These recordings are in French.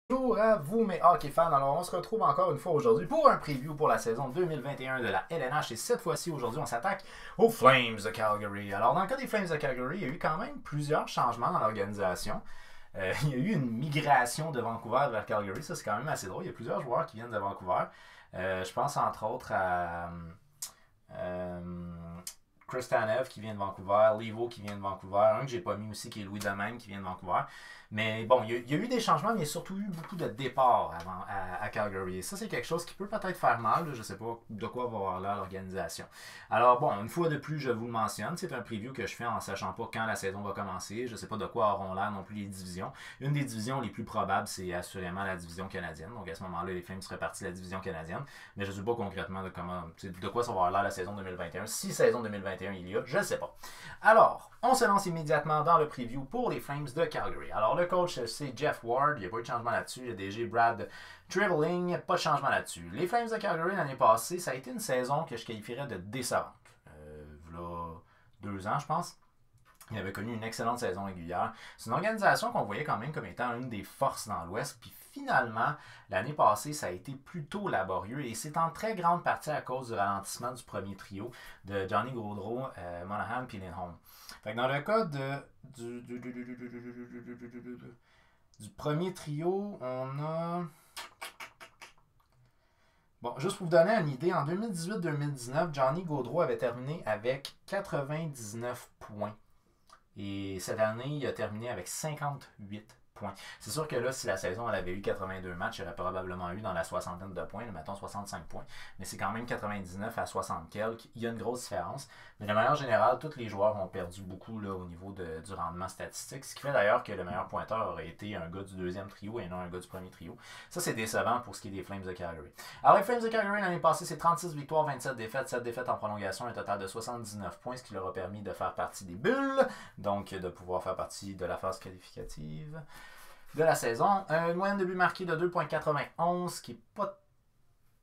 Bonjour à vous mes hockey fans, alors on se retrouve encore une fois aujourd'hui pour un preview pour la saison 2021 de la LNH et cette fois-ci aujourd'hui on s'attaque aux Flames de Calgary. Alors dans le cas des Flames de Calgary, il y a eu quand même plusieurs changements dans l'organisation. Il y a eu une migration de Vancouver vers Calgary, ça c'est quand même assez drôle, il y a plusieurs joueurs qui viennent de Vancouver. Je pense entre autres à euh, Chris Tanev qui vient de Vancouver, Levo qui vient de Vancouver, un que j'ai pas mis aussi qui est Louis Domingue qui vient de Vancouver. Mais bon, il y a eu des changements, mais il y a surtout eu beaucoup de départs à Calgary. Et ça, c'est quelque chose qui peut peut-être faire mal. Je ne sais pas de quoi va avoir l'air l'organisation. Alors bon, une fois de plus, je vous le mentionne, c'est un preview que je fais en sachant pas quand la saison va commencer. Je ne sais pas de quoi auront l'air non plus les divisions. Une des divisions les plus probables, c'est assurément la division canadienne. Donc à ce moment-là, les Flames seraient partis de la division canadienne. Mais je ne sais pas concrètement de quoi ça va avoir l'air la saison 2021. Si saison 2021 il y a, je ne sais pas. Alors, on se lance immédiatement dans le preview pour les Flames de Calgary. Alors, le coach, c'est Jeff Ward. Il n'y a pas eu de changement là-dessus. Le DG Brad Treliving, pas de changement là-dessus. Les Flames de Calgary l'année passée, ça a été une saison que je qualifierais de décevante. Voilà 2 ans, je pense. Il avait connu une excellente saison régulière. C'est une organisation qu'on voyait quand même comme étant une des forces dans l'Ouest. Puis finalement, l'année passée, ça a été plutôt laborieux et c'est en très grande partie à cause du ralentissement du premier trio de Johnny Gaudreau, Monahan et Lindholm. Fait que dans le cas du premier trio, on a... Bon, juste pour vous donner une idée, en 2018-2019, Johnny Gaudreau avait terminé avec 99 points. Et cette année, il a terminé avec 58 points. C'est sûr que là, si la saison elle avait eu 82 matchs, il aurait probablement eu dans la soixantaine de points, mettons 65 points. Mais c'est quand même 99 à 60 quelques. Il y a une grosse différence. Mais de manière générale, tous les joueurs ont perdu beaucoup là, au niveau du rendement statistique. Ce qui fait d'ailleurs que le meilleur pointeur aurait été un gars du deuxième trio et non un gars du premier trio. Ça, c'est décevant pour ce qui est des Flames de Calgary. Alors, les Flames de Calgary, l'année passée, c'est 36 victoires, 27 défaites, 7 défaites en prolongation, un total de 79 points, ce qui leur a permis de faire partie des bulles, donc de pouvoir faire partie de la phase qualificative de la saison. Une moyenne de but marqué de 2,91, qui n'est pas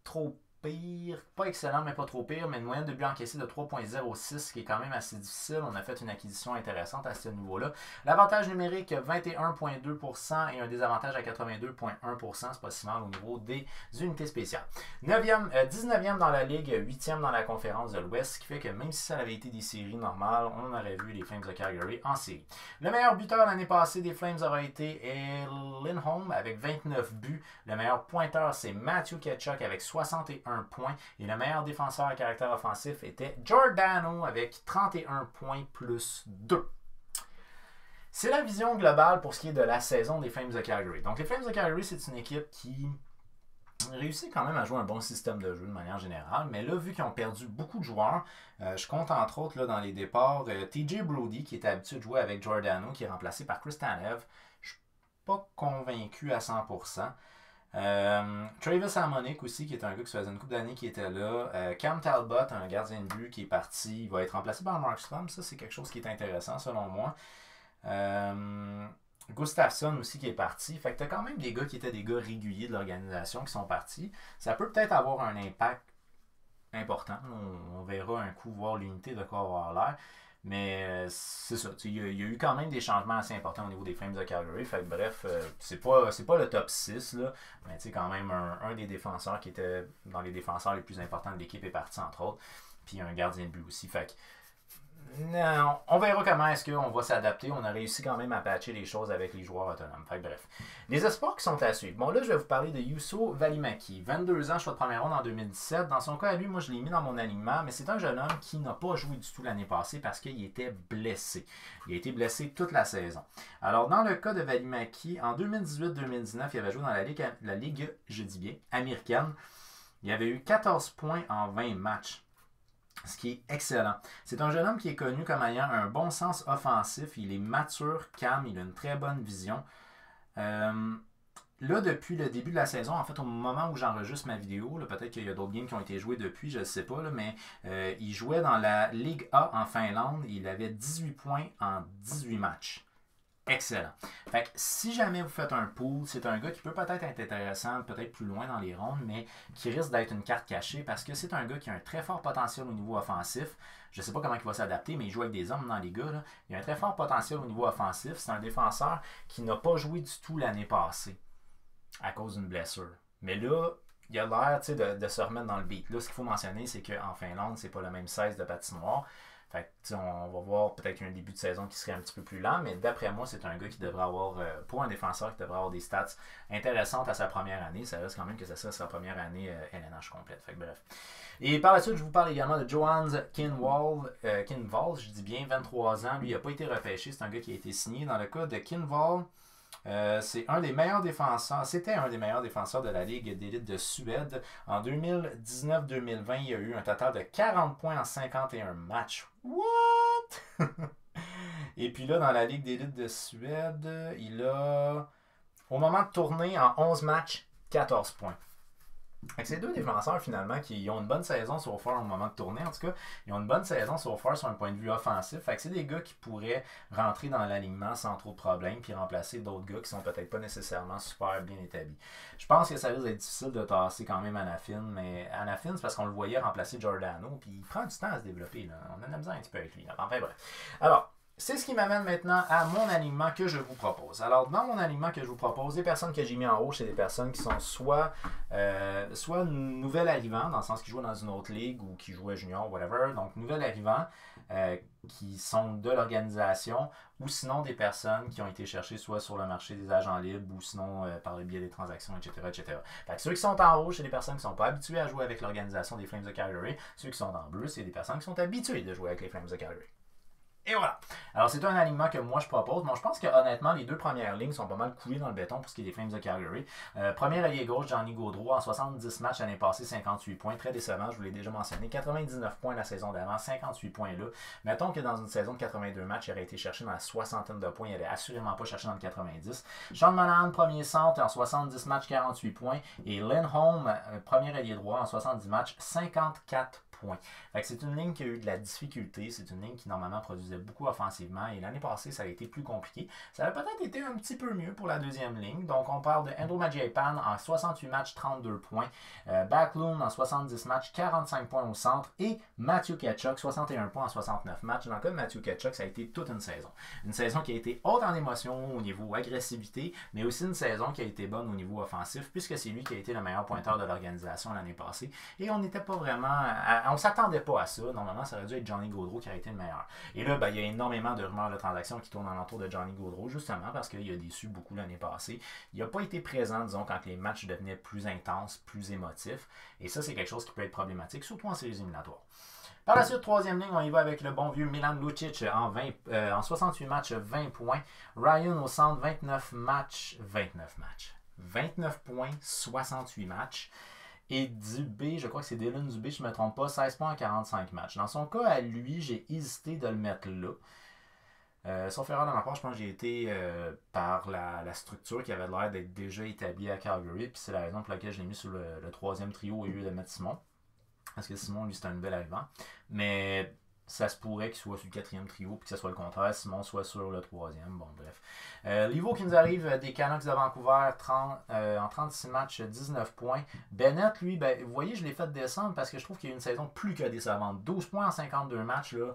trop pire, pas excellent, mais pas trop pire, mais une moyenne de but encaissé de 3,06, qui est quand même assez difficile. On a fait une acquisition intéressante à ce niveau-là. L'avantage numérique, 21,2% et un désavantage à 82,1%. C'est pas si mal au niveau des unités spéciales. 19e dans la Ligue, 8e dans la conférence de l'Ouest, ce qui fait que même si ça avait été des séries normales, on aurait vu les Flames de Calgary en série. Le meilleur buteur l'année passée des Flames aurait été Lindholm avec 29 buts. Le meilleur pointeur, c'est Matthew Tkachuk avec 61 points. Et le meilleur défenseur à caractère offensif était Giordano avec 31 points plus 2. C'est la vision globale pour ce qui est de la saison des Flames de Calgary. Donc les Flames de Calgary, c'est une équipe qui réussit quand même à jouer un bon système de jeu de manière générale, mais là, vu qu'ils ont perdu beaucoup de joueurs, je compte entre autres là, dans les départs TJ Brodie, qui était habitué de jouer avec Giordano, qui est remplacé par Chris Tanev. Je ne suis pas convaincu à 100%. Travis Harmonic aussi, qui est un gars qui faisait une couple d'années qui était là. Cam Talbot, un gardien de but qui est parti, il va être remplacé par Mark Strom. Ça, c'est quelque chose qui est intéressant selon moi. Gustafsson aussi qui est parti. Fait que t'as quand même des gars qui étaient des gars réguliers de l'organisation qui sont partis. Ça peut peut-être avoir un impact important. On verra un coup, voir l'unité de quoi avoir l'air. Mais c'est ça. Il y a eu quand même des changements assez importants au niveau des Flames de Calgary. Fait que bref, c'est pas le top 6, là, mais quand même un des défenseurs qui était dans les défenseurs les plus importants de l'équipe est parti, entre autres. Puis un gardien de but aussi. Fait que non, on verra comment est-ce qu'on va s'adapter. On a réussi quand même à patcher les choses avec les joueurs autonomes. Fait que bref. Les espoirs qui sont à suivre. Bon, là, je vais vous parler de Juuso Valimaki. 22 ans, choix de première ronde en 2017. Dans son cas, à lui, moi, je l'ai mis dans mon alignement, mais c'est un jeune homme qui n'a pas joué du tout l'année passée parce qu'il était blessé. Il a été blessé toute la saison. Alors, dans le cas de Valimaki, en 2018-2019, il avait joué dans la Ligue, je dis bien, américaine. Il avait eu 14 points en 20 matchs. Ce qui est excellent. C'est un jeune homme qui est connu comme ayant un bon sens offensif. Il est mature, calme, il a une très bonne vision. Là, depuis le début de la saison, en fait, au moment où j'enregistre ma vidéo, peut-être qu'il y a d'autres games qui ont été joués depuis, je ne sais pas, là, mais il jouait dans la Ligue A en Finlande. Il avait 18 points en 18 matchs. Excellent. Fait que si jamais vous faites un pool, c'est un gars qui peut peut-être être intéressant, peut-être plus loin dans les rondes, mais qui risque d'être une carte cachée parce que c'est un gars qui a un très fort potentiel au niveau offensif. Je ne sais pas comment il va s'adapter, mais il joue avec des hommes dans les gars. Là. Il a un très fort potentiel au niveau offensif. C'est un défenseur qui n'a pas joué du tout l'année passée. à cause d'une blessure. Mais là, il a l'air de se remettre dans le beat. Là, ce qu'il faut mentionner, c'est qu'en Finlande, c'est pas le même size de patinoire. Fait que, on va voir peut-être un début de saison qui serait un petit peu plus lent, mais d'après moi, c'est un gars qui devrait avoir, pour un défenseur, qui devrait avoir des stats intéressantes à sa première année. Ça reste quand même que ça serait sa première année LNH complète. Fait que bref. Et par la suite, je vous parle également de Johannes Kinvall, je dis bien 23 ans. Lui, il n'a pas été repêché, c'est un gars qui a été signé. Dans le cas de Kinvall, c'est un des meilleurs défenseurs, c'était un des meilleurs défenseurs de la Ligue d'élite de Suède. En 2019-2020, il y a eu un total de 40 points en 51 matchs. What? Et puis là, dans la Ligue d'élite de Suède, il a, au moment de tourner, en 11 matchs, 14 points. C'est deux défenseurs finalement qui ont une bonne saison so far au moment de tourner. En tout cas, ils ont une bonne saison so far sur un point de vue offensif. Fait que c'est des gars qui pourraient rentrer dans l'alignement sans trop de problèmes puis remplacer d'autres gars qui sont peut-être pas nécessairement super bien établis. Je pense que ça risque d'être difficile de tasser quand même Hanifin, mais Hanifin, c'est parce qu'on le voyait remplacer Giordano puis il prend du temps à se développer. Là. On a de la misère un petit peu avec lui. Là. Enfin bref. Alors, c'est ce qui m'amène maintenant à mon alignement que je vous propose. Alors, dans mon alignement que je vous propose, les personnes que j'ai mis en haut, c'est des personnes qui sont soit nouvel arrivant, dans le sens qu'ils jouent dans une autre ligue ou qui jouaient junior, whatever. Donc, nouvel arrivant qui sont de l'organisation ou sinon des personnes qui ont été cherchées soit sur le marché des agents libres ou sinon par le biais des transactions, etc. etc. Fait que ceux qui sont en rouge, c'est des personnes qui ne sont pas habituées à jouer avec l'organisation des Flames de Calgary. Ceux qui sont en bleu, c'est des personnes qui sont habituées de jouer avec les Flames de Calgary. Et voilà. Alors, c'est un alignement que moi je propose. Bon, je pense que honnêtement, les deux premières lignes sont pas mal coulées dans le béton pour ce qui est des Flames de Calgary. Premier allié gauche, Johnny Gaudreau, en 70 matchs l'année passée, 58 points. Très décevant, je vous l'ai déjà mentionné. 99 points la saison d'avant, 58 points là. Mettons que dans une saison de 82 matchs, il aurait été cherché dans la soixantaine de points. Il n'allait assurément pas chercher dans le 90. Sean Monahan, premier centre, en 70 matchs, 48 points. Et Lindholm, premier allié droit, en 70 matchs, 54 points. Fait que c'est une ligne qui a eu de la difficulté. C'est une ligne qui normalement produisait beaucoup offensivement. Et l'année passée, ça a été plus compliqué. Ça a peut-être été un petit peu mieux pour la deuxième ligne. Donc, on parle de Andrew Mangiapane en 68 matchs, 32 points. Backlund en 70 matchs, 45 points au centre. Et Matthew Tkachuk, 61 points en 69 matchs. Dans le cas de Matthew Tkachuk, ça a été toute une saison. Une saison qui a été haute en émotion au niveau agressivité, mais aussi une saison qui a été bonne au niveau offensif, puisque c'est lui qui a été le meilleur pointeur de l'organisation l'année passée. Et on n'était pas vraiment... on s'attendait pas à ça. Normalement, ça aurait dû être Johnny Gaudreau qui aurait été le meilleur. Et là, il y a énormément de rumeurs de transactions qui tournent alentour de Johnny Gaudreau, justement parce qu'il a déçu beaucoup l'année passée. Il n'a pas été présent, disons, quand les matchs devenaient plus intenses, plus émotifs. Et ça, c'est quelque chose qui peut être problématique, surtout en séries éliminatoires. Par la suite, troisième ligne, on y va avec le bon vieux Milan Lucic en 68 matchs, 20 points. Ryan au centre, 29 points, 68 matchs. Et Dubé, je crois que c'est Dylan Dubé, je ne me trompe pas, 16 points en 45 matchs. Dans son cas, à lui, j'ai hésité de le mettre là. Sauf erreur de ma part, je pense que j'ai été par la structure qui avait l'air d'être déjà établie à Calgary. Puis c'est la raison pour laquelle je l'ai mis sur le troisième trio au lieu de mettre Simon. Parce que Simon, lui, c'est un nouvel arrivant. Mais ça se pourrait qu'il soit sur le quatrième trio, puis que ce soit le contraire, Simon soit sur le troisième. Bon, bref. Livo qui nous arrive des Canucks de Vancouver, en 36 matchs, 19 points. Bennett, lui, vous voyez, je l'ai fait descendre parce que je trouve qu'il y a une saison plus que décevante. 12 points en 52 matchs, là.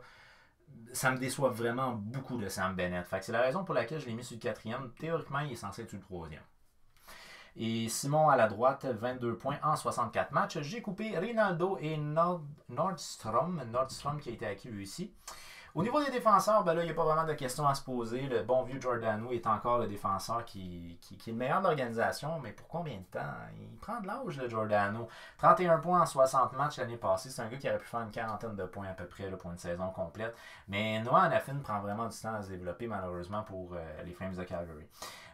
Ça me déçoit vraiment beaucoup de Sam Bennett. Fait que c'est la raison pour laquelle je l'ai mis sur le quatrième. Théoriquement, il est censé être sur le troisième. Et Simon à la droite, 22 points en 64 matchs. J'ai coupé Rinaldo et Nordstrom qui a été acquis lui ici. Au niveau des défenseurs, là, il n'y a pas vraiment de questions à se poser. Le bon vieux Giordano est encore le défenseur qui est le meilleur de l'organisation, mais pour combien de temps? Il prend de l'âge, le Giordano. 31 points en 60 matchs l'année passée. C'est un gars qui aurait pu faire une quarantaine de points à peu près là, pour une saison complète. Mais Noah Hanifin prend vraiment du temps à se développer, malheureusement, pour les Flames de Calgary.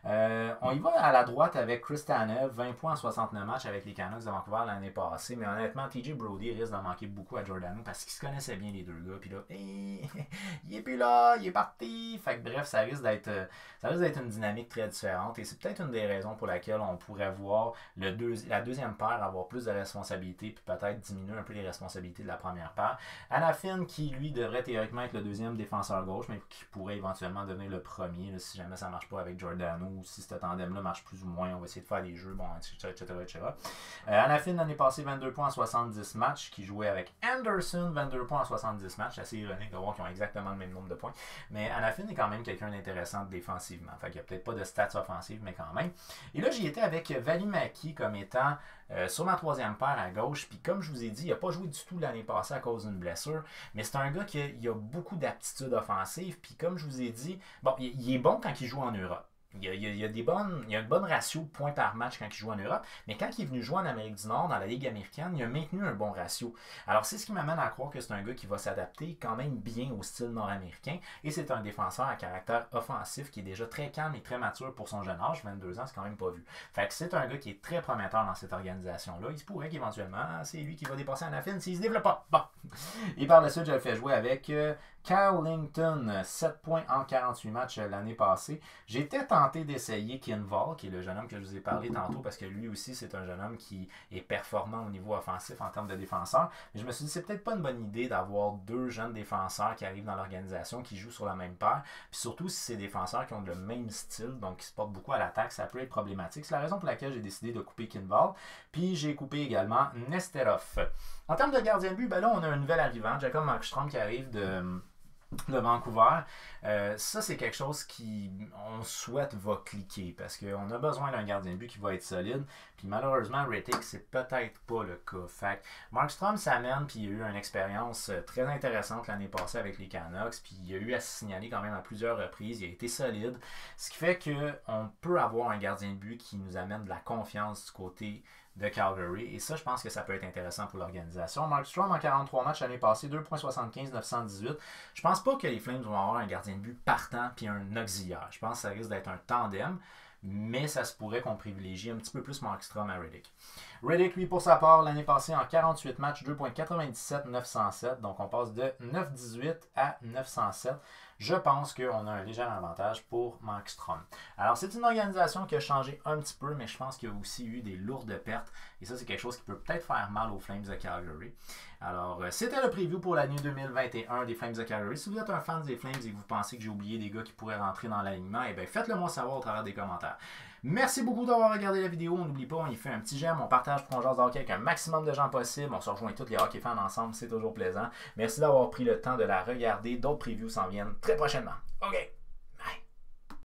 On y va à la droite avec Chris Tanev, 20 points en 69 matchs avec les Canucks de Vancouver l'année passée. Mais honnêtement, TJ Brodie risque d'en manquer beaucoup à Giordano parce qu'ils se connaissaient bien les deux gars. Puis là, il est plus là, il est parti. Fait que bref, ça risque d'être une dynamique très différente. Et c'est peut-être une des raisons pour laquelle on pourrait voir la deuxième paire avoir plus de responsabilités puis peut-être diminuer un peu les responsabilités de la première paire. Hanifin qui, lui, devrait théoriquement être le deuxième défenseur gauche, mais qui pourrait éventuellement devenir le premier là, si jamais ça ne marche pas avec Giordano ou si ce tandem-là marche plus ou moins. On va essayer de faire des jeux, bon, etc. Hanafin, l'année passée, 22 points en 70 matchs, qui jouait avec Anderson, 22 points en 70 matchs. C'est assez ironique de voir qu'ils ont exactement le même nombre de points. Mais Hanafin est quand même quelqu'un d'intéressant défensivement. Fait qu'il n'y a peut-être pas de stats offensives, mais quand même. Et là, j'y étais avec Valimaki comme étant sur ma troisième paire à gauche. Puis comme je vous ai dit, il n'a pas joué du tout l'année passée à cause d'une blessure. Mais c'est un gars qui a beaucoup d'aptitudes offensives. Puis comme je vous ai dit, bon, il est bon quand il joue en Europe. Il y a une bonne ratio de points par match quand il joue en Europe, mais quand il est venu jouer en Amérique du Nord, dans la Ligue américaine, il a maintenu un bon ratio. Alors c'est ce qui m'amène à croire que c'est un gars qui va s'adapter quand même bien au style nord-américain, et c'est un défenseur à caractère offensif qui est déjà très calme et très mature pour son jeune âge, 22 ans, c'est quand même pas vu. Fait que c'est un gars qui est très prometteur dans cette organisation-là. Il se pourrait qu'éventuellement, c'est lui qui va dépasser Hanafin s'il se développe pas. Bon. Et par la suite, je le fais jouer avec Carlington, 7 points en 48 matchs l'année passée. J'étais tenté d'essayer Kinval, qui est le jeune homme que je vous ai parlé tantôt, parce que lui aussi, c'est un jeune homme qui est performant au niveau offensif en termes de défenseur. Mais je me suis dit, c'est peut-être pas une bonne idée d'avoir deux jeunes défenseurs qui arrivent dans l'organisation, qui jouent sur la même paire. Puis surtout, si c'est des défenseurs qui ont le même style, donc qui se portent beaucoup à l'attaque, ça peut être problématique. C'est la raison pour laquelle j'ai décidé de couper Kinval. Puis j'ai coupé également Nesterov. En termes de gardien de but, ben là, on a un nouvel arrivant, Jacob Markstrom, qui arrive de Vancouver. Ça, c'est quelque chose qui, on souhaite, va cliquer parce qu'on a besoin d'un gardien de but qui va être solide. Puis malheureusement, Rettig, c'est peut-être pas le cas. Fait que Markstrom s'amène, puis il a eu une expérience très intéressante l'année passée avec les Canucks. Puis il a eu à se signaler quand même à plusieurs reprises. Il a été solide. Ce qui fait qu'on peut avoir un gardien de but qui nous amène de la confiance du côté de Calgary. Et ça, je pense que ça peut être intéressant pour l'organisation. Markstrom en 43 matchs l'année passée, 2,75, 918. Je pense pas que les Flames vont avoir un gardien de but partant puis un auxiliaire. Je pense que ça risque d'être un tandem, mais ça se pourrait qu'on privilégie un petit peu plus Markstrom à Rettig. Rettig, lui, pour sa part, l'année passée, en 48 matchs, 2,97, 907. Donc, on passe de 9,18 à 907. Je pense qu'on a un léger avantage pour Markstrom. Alors, c'est une organisation qui a changé un petit peu, mais je pense qu'il y a aussi eu des lourdes pertes. Et ça, c'est quelque chose qui peut peut-être faire mal aux Flames de Calgary. Alors, c'était le preview pour l'année 2021 des Flames de Calgary. Si vous êtes un fan des Flames et que vous pensez que j'ai oublié des gars qui pourraient rentrer dans l'alignement, eh bien, faites-le moi savoir au travers des commentaires. Merci beaucoup d'avoir regardé la vidéo. On n'oublie pas, on y fait un petit j'aime, on partage pour un genre de hockey avec un maximum de gens possible. On se rejoint tous les hockey fans ensemble, c'est toujours plaisant. Merci d'avoir pris le temps de la regarder. D'autres previews s'en viennent très prochainement. OK!